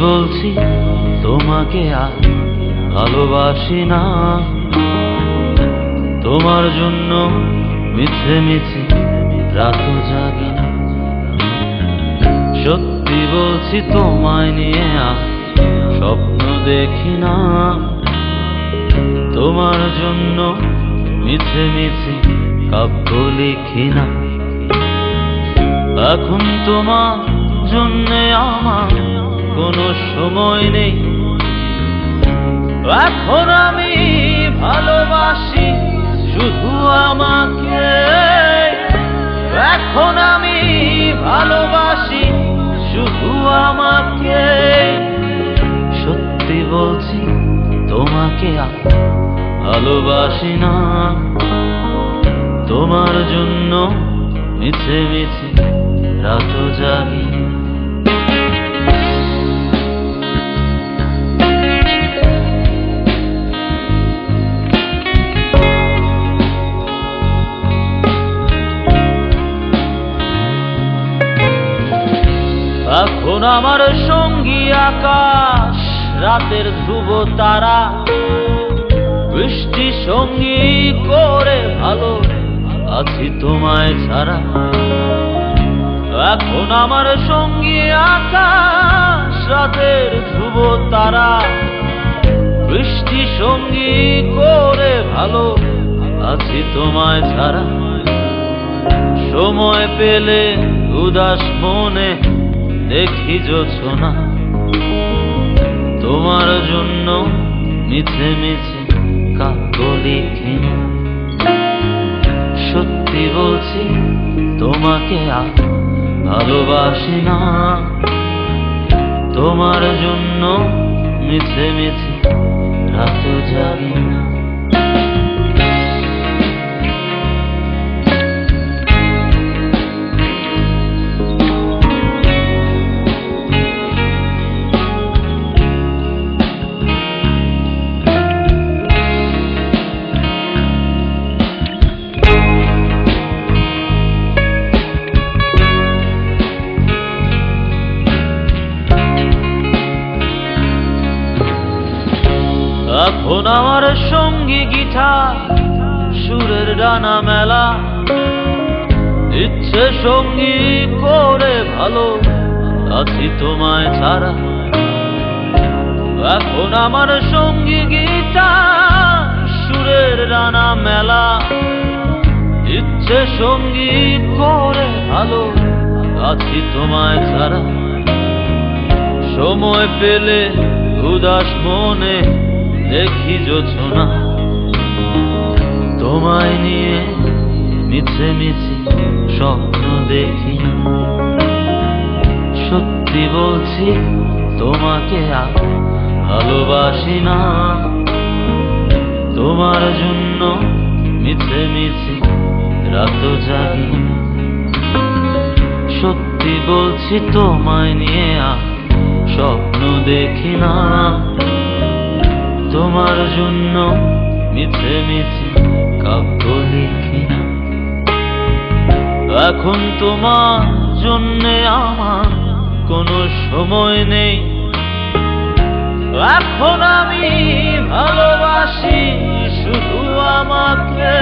বলছি তোমাকে আর ভালোবাসি না, তোমার জন্য মিছে মিছে রাত জাগি না। সত্যি বলছি তোমায় নিয়ে আর স্বপ্ন দেখি না, তোমার জন্য মিছে মিছে কাব্য লিখি না। এখন তোমার জন্যে আমার কোনো সময় নেই, এখন আমি ভালোবাসি শুধু আমাকে, এখন আমি ভালোবাসি শুধু আমাকে। সত্যি বলছি তোমাকে আর ভালোবাসি না, তোমার জন্য মিছে মিছে রাত জাগি। এখন আমার সঙ্গী আকাশ, রাতের ধ্রুব তারা, বৃষ্টি সঙ্গী করে ভালো আছি তোমায় ছাড়া। এখন আমার সঙ্গী আকাশ, রাতের ধ্রুব তারা, বৃষ্টি সঙ্গী করে ভালো আছি তোমায় ছাড়া। সময় পেলে উদাস মনে দেখি জোছনা, তোমার জন্য মিছে মিছে কাব্য লিখি না। সত্যি বলছি তোমাকে আর ভালোবাসি না, তোমার জন্য মিছে মিছে রাত জাগি না। এখন আমার সঙ্গী গিটার, সুরের ডানা মেলা, ইচ্ছে সঙ্গী করে ভালো আছি তোমায় ছাড়া। এখন আমার সঙ্গী গিটার, সুরের ডানা মেলা, ইচ্ছে সঙ্গী করে ভালো আছি তোমায় ছাড়া। সময় পেলে উদাস মনে দেখি জোছনা, তোমায় নিয়ে মিছে মিছে স্বপ্ন দেখি না। সত্যি বলছি তোমাকে আর ভালোবাসি না, তোমার জন্য মিছে মিছে রাত জাগি না। সত্যি বলছি তোমায় নিয়ে আর স্বপ্ন দেখি না, তোমার জন্য মিছে মিছে কাব্য লিখি না। এখন তোমার জন্যে আমার কোনো সময় নেই, এখন আমি ভালোবাসি শুধু আমাকে।